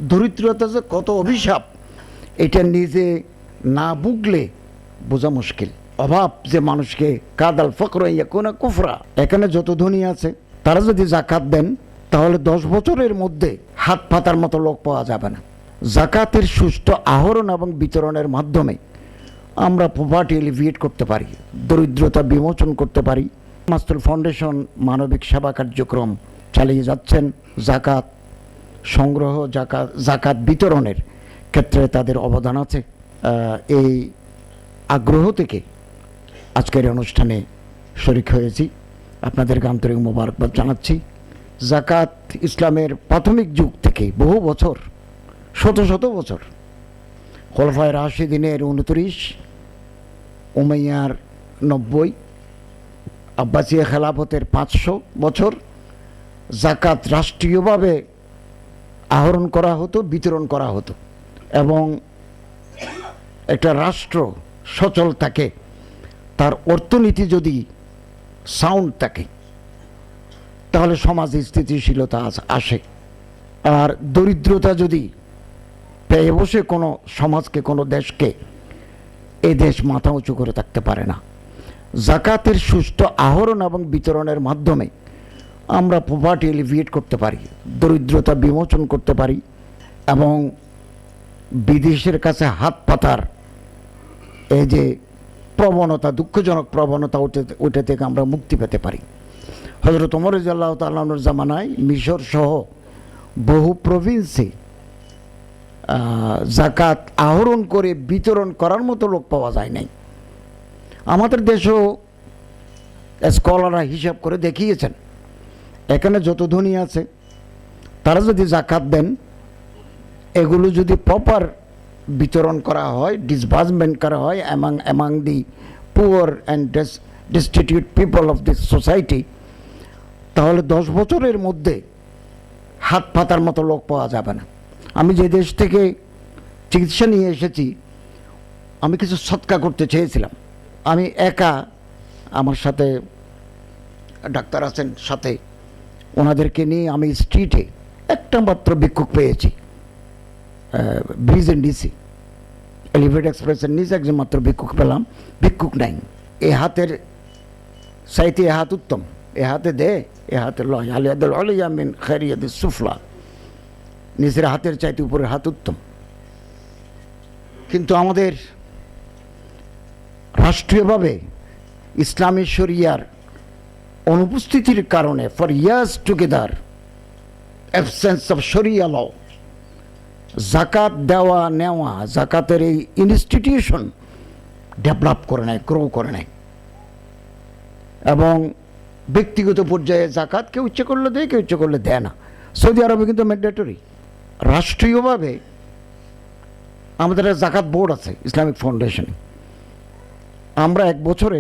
দরিদ্রতা যে কত অভিশাপ এটা নিজে না বুঝলে বোঝা মুশকিল। অভাব যে মানুষকে কাদাল ফকর ইয়াকুনা কুফরা। এখানে যত ধনী আছে তারা যদি জাকাত দেন তাহলে 10 বছরের মধ্যে হাত পাতার মতো লোক পাওয়া যাবে না। জাকাতের সুষ্ঠু আহরণ এবং বিতরণের মাধ্যমে আমরা পভার্টি এলিভিয়েট করতে পারি, দরিদ্রতা বিমোচন করতে পারি। মাস্তুল ফাউন্ডেশন মানবিক সেবা কার্যক্রম চালিয়ে যাচ্ছেন। জাকাত সংগ্রহ, জাকাত বিতরণের ক্ষেত্রে তাদের অবদান আছে। এই আগ্রহ থেকে আজকের অনুষ্ঠানে শরিক হয়েছি। আপনাদেরকে আন্তরিক মোবারকবাদ জানাচ্ছি। জাকাত ইসলামের প্রাথমিক যুগ থেকে বহু বছর, শত শত বছর, খোলাফায়ে রাশিদিনের 29, উমাইয়ার 90, আব্বাসিয়া খেলাফতের 500 বছর জাকাত রাষ্ট্রীয়ভাবে আহরণ করা হতো, বিতরণ করা হতো। এবং একটা রাষ্ট্র সচল থাকে, তার অর্থনীতি যদি সাউন্ড থাকে তাহলে সমাজে স্থিতিশীলতা আসে। আর দরিদ্রতা যদি পেয়ে বসে কোনো সমাজকে, কোনো দেশকে, এই দেশ মাথা উঁচু করে থাকতে পারে না। জাকাতের সুষ্ঠু আহরণ এবং বিতরণের মাধ্যমে আমরা পভার্টি এলিভিয়েট করতে পারি, দরিদ্রতা বিমোচন করতে পারি এবং বিদেশের কাছে হাত পাতার এই যে প্রবণতা, দুঃখজনক প্রবণতা, ওটা থেকে আমরা মুক্তি পেতে পারি। হযরত ওমর রাদিয়াল্লাহু তাআলা আনহুর জামানায় মিশর সহ বহু প্রভিন্সে জাকাত আহরণ করে বিতরণ করার মতো লোক পাওয়া যায় নাই। আমাদের দেশেও স্কলাররা হিসাব করে দেখিয়েছেন, এখানে যত ধনী আছে তারা যদি জাকাত দেন, এগুলো যদি প্রপার বিতরণ করা হয়, ডিসবার্সমেন্ট করা হয় among the poor and destitute people of this society, তাহলে 10 বছরের মধ্যে হাত পাতার মতো লোক পাওয়া যাবে না। আমি যে দেশ থেকে চিকিৎসা নিয়ে এসেছি, আমি কিছু সৎকা করতে চেয়েছিলাম। আমি একা, আমার সাথে ডাক্তার আছেন সাথে, ওনাদেরকে নিয়ে আমি স্ট্রিটে একটা মাত্র ভিক্ষুক পেয়েছি। ব্রিজ এন্ড ডিসি এলিভেট এক্সপ্রেসের নিচে একজন মাত্র ভিক্ষুক পেলাম। ভিক্ষুক নাই। এ হাতের চাইতে এ হাত উত্তম, এ হাতে দে, এ হাতে লয়। আলিয়াদুল আলিয়া মিন খায়রিয়াতিস সুফলা। নিচের হাতের চাইতে উপরের হাত উত্তম। কিন্তু আমাদের রাষ্ট্রীয়ভাবে ইসলামী শরিয়ার অনুপস্থিতির কারণে, for years together absence of শরিয়া ল, জাকাত দেওয়া নেওয়া, জাকাতের এই ইনস্টিটিউশন ডেভেলপ করে নেয়, গ্রো করে নেয়। এবং ব্যক্তিগত পর্যায়ে জাকাত কেউ ইচ্ছে করলে দেয়, কেউ ইচ্ছে করলে দেয় না। সৌদি আরবে কিন্তু ম্যান্ডেটরি। রাষ্ট্রীয়ভাবে আমাদের জাকাত বোর্ড আছে ইসলামিক ফাউন্ডেশন। আমরা এক বছরে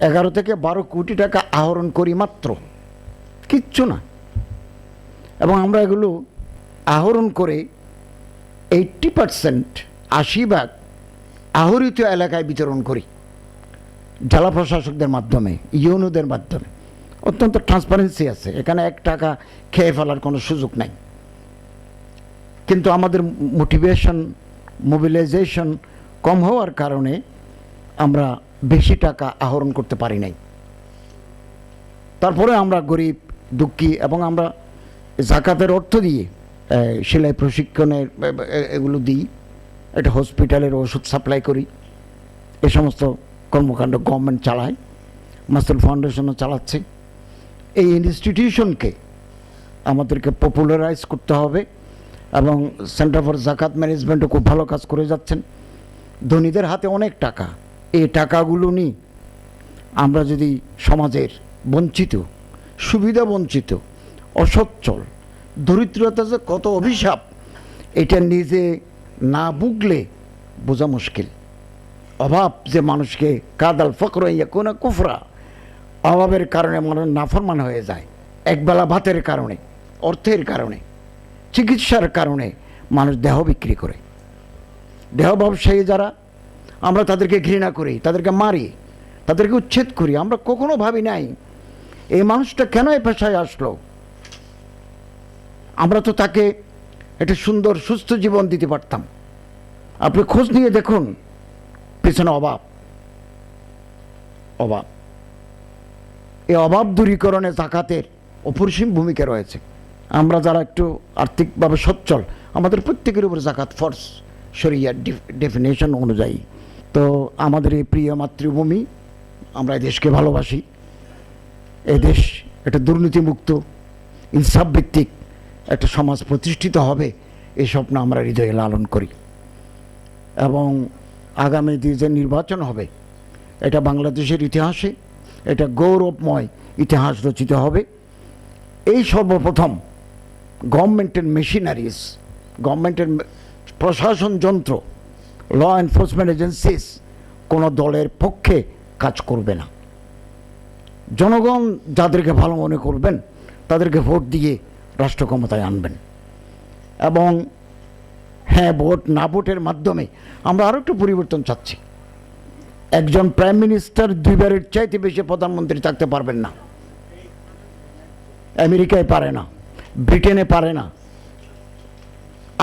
11 থেকে 12 কোটি টাকা আহরণ করি মাত্র, কিচ্ছু না। এবং আমরা এগুলো আহরণ করে 80%, 80% আহরিত এলাকায় বিতরণ করি জেলা প্রশাসকদের মাধ্যমে, ইউনোদের মাধ্যমে। অত্যন্ত ট্রান্সপারেন্সি আছে এখানে, 1 টাকা খেয়ে ফেলার কোনো সুযোগ নাই। কিন্তু আমাদের মোটিভেশন, মোবিলাইজেশন কম হওয়ার কারণে আমরা বেশি টাকা আহরণ করতে পারি নাই। তারপরে আমরা গরিব, দুঃখী, এবং আমরা জাকাতের অর্থ দিয়ে সেলাই প্রশিক্ষণের এগুলো দিই, এটা হসপিটালের ওষুধ সাপ্লাই করি। এ সমস্ত কর্মকাণ্ড গভর্নমেন্ট চালায়, মাসুল ফাউন্ডেশনও চালাচ্ছে। এই ইনস্টিটিউশনকে আমাদেরকে পপুলারাইজ করতে হবে এবং সেন্টার ফর জাকাত ম্যানেজমেন্টও খুব ভালো কাজ করে যাচ্ছেন। ধনীদের হাতে অনেক টাকা, এই টাকাগুলো নিয়ে আমরা যদি সমাজের বঞ্চিত, সুবিধা বঞ্চিত, অসচ্ছল, দরিদ্রতা যে কত অভিশাপ এটা নিজে না বুঝলে বোঝা মুশকিল। অভাব যে মানুষকে কাদাল ফকর ইয়াকুনা কুফরা, অভাবের কারণে মানুষ নাফরমান হয়ে যায়। একবেলা ভাতের কারণে, অর্থের কারণে, চিকিৎসার কারণে মানুষ দেহ বিক্রি করে। দেহ ব্যবসায়ী যারা, আমরা তাদেরকে ঘৃণা করি, তাদেরকে মারি, তাদেরকে উচ্ছেদ করি। আমরা কখনো ভাবি নাই এই মানুষটা কেন এই পেশায় আসলো। আমরা তো তাকে একটা সুন্দর সুস্থ জীবন দিতে পারতাম। আপনি খোঁজ নিয়ে দেখুন, পেছনে অভাব। এই অভাব দূরীকরণে যাকাতের অপরিসীম ভূমিকা রয়েছে। আমরা যারা একটু আর্থিকভাবে সচ্ছল, আমাদের প্রত্যেকের উপর জাকাত ফরজ শরিয়ার ডেফিনেশন অনুযায়ী। তো আমাদের এই প্রিয় মাতৃভূমি, আমরা এই দেশকে ভালোবাসি। এই দেশ একটা দুর্নীতিমুক্ত, ইনসাফ ভিত্তিক একটা সমাজ প্রতিষ্ঠিত হবে, এই স্বপ্ন আমরা হৃদয়ে লালন করি। এবং আগামী দিনে যে নির্বাচন হবে, এটা বাংলাদেশের ইতিহাসে এটা গৌরবময় ইতিহাস রচিত হবে। এই সর্বপ্রথম গভর্নমেন্টের মেশিনারিজ, গভর্নমেন্টের প্রশাসন যন্ত্র, ল এনফোর্সমেন্ট এজেন্সিস কোনো দলের পক্ষে কাজ করবে না। জনগণ যাদেরকে ভালো মনে করবেন তাদেরকে ভোট দিয়ে রাষ্ট্র ক্ষমতায় আনবেন। এবং হ্যাঁ, ভোট না ভোটের মাধ্যমে আমরা আরও একটু পরিবর্তন চাচ্ছি। একজন প্রাইম মিনিস্টার দুইবারের চাইতে বেশি প্রধানমন্ত্রী থাকতে পারবেন না। আমেরিকায় পারে না, ব্রিটেনে পারে না।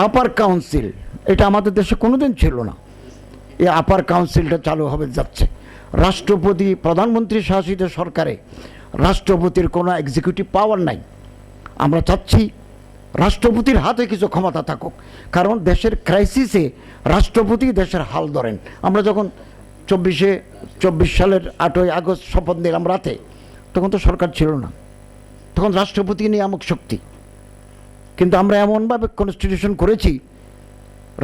আপার কাউন্সিল, এটা আমাদের দেশে কোনোদিন ছিল না। এই আপার কাউন্সিলটা চালু হবে যাচ্ছে। রাষ্ট্রপতি, প্রধানমন্ত্রী শাসিত সরকারে রাষ্ট্রপতির কোনো এক্সিকিউটিভ পাওয়ার নাই। আমরা চাচ্ছি রাষ্ট্রপতির হাতে কিছু ক্ষমতা থাকুক, কারণ দেশের ক্রাইসিসে রাষ্ট্রপতি দেশের হাল ধরেন। আমরা যখন 24 সালের 8ই আগস্ট শপথ নিলাম রাতে, তখন তো সরকার ছিল না, তখন রাষ্ট্রপতি নিয়ামক শক্তি। কিন্তু আমরা এমনভাবে কনস্টিটিউশন করেছি,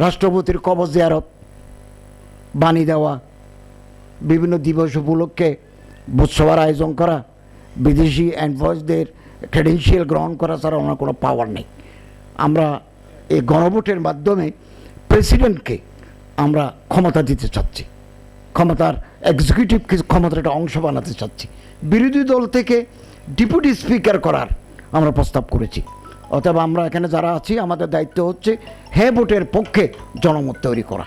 রাষ্ট্রপতির কবর জিয়ারত, বাণী দেওয়া, বিভিন্ন দিবস উপলক্ষে ভোজসভার আয়োজন করা, বিদেশি এনভয়েসদের ক্রেডেন্সিয়াল গ্রহণ করা ছাড়া ওনার কোনো পাওয়ার নেই। আমরা এই গণভোটের মাধ্যমে প্রেসিডেন্টকে আমরা ক্ষমতা দিতে চাচ্ছি, ক্ষমতার এক্সিকিউটিভ ক্ষমতার একটা অংশ বানাতে চাচ্ছি। বিরোধী দল থেকে ডেপুটি স্পিকার করার আমরা প্রস্তাব করেছি। অতএব আমরা এখানে যারা আছি, আমাদের দায়িত্ব হচ্ছে হ্যাঁ ভোটের পক্ষে জনমত তৈরি করা।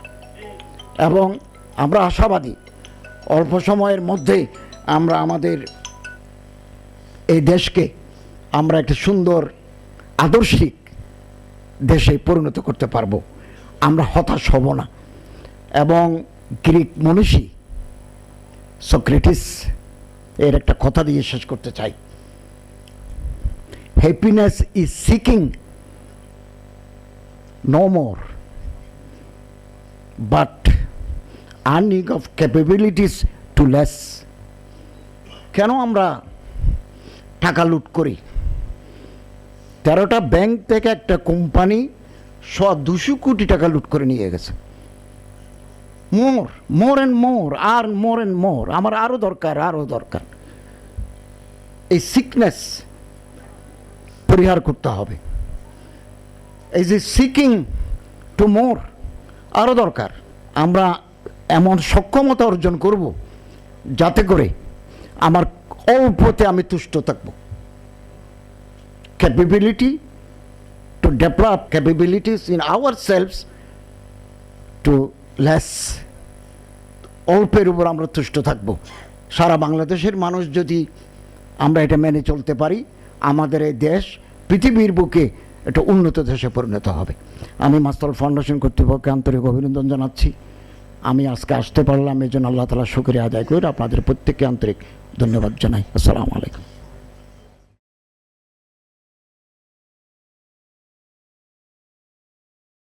এবং আমরা আশাবাদী অল্প সময়ের মধ্যেই আমরা আমাদের এই দেশকে আমরা একটা সুন্দর আদর্শিক দেশে পরিণত করতে পারবো। আমরা হতাশ হব না। এবং গ্রিক মনীষী সক্রেটিস এর একটা কথা দিয়ে শেষ করতে চাই। Happiness is seeking no more but earning of capabilities to less. কেন আমরা টাকা লুট করি? 13টা ব্যাংক থেকে একটা কোম্পানি 200 কোটি টাকা লুট করে নিয়ে গেছে। More and more, R more and more, আমার আরও দরকার, আরও দরকার। এই সিকনেস পরিহার করতে হবে। এই যে সিকিং টু মোর, আরও দরকার। আমরা এমন সক্ষমতা অর্জন করব যাতে করে আমার অল্পতে আমি তুষ্ট থাকব। Capability to develop capabilities in ourselves to less, অল্পের উপর আমরা তুষ্ট থাকব। সারা বাংলাদেশের মানুষ যদি আমরা এটা মেনে চলতে পারি, আমাদের এই দেশ পৃথিবীর বুকে একটা উন্নত দেশে পরিণত হবে। আমি মাস্টার ফাউন্ডেশন কর্তৃপক্ষকে আন্তরিক অভিনন্দন জানাচ্ছি। আমি আজকে আসতে পারলাম, এই জন্য আল্লাহ তাআলার শুকরিয়া আদায় করে আপনাদের প্রত্যেককে আন্তরিক ধন্যবাদ জানাই। আসসালামু আলাইকুম।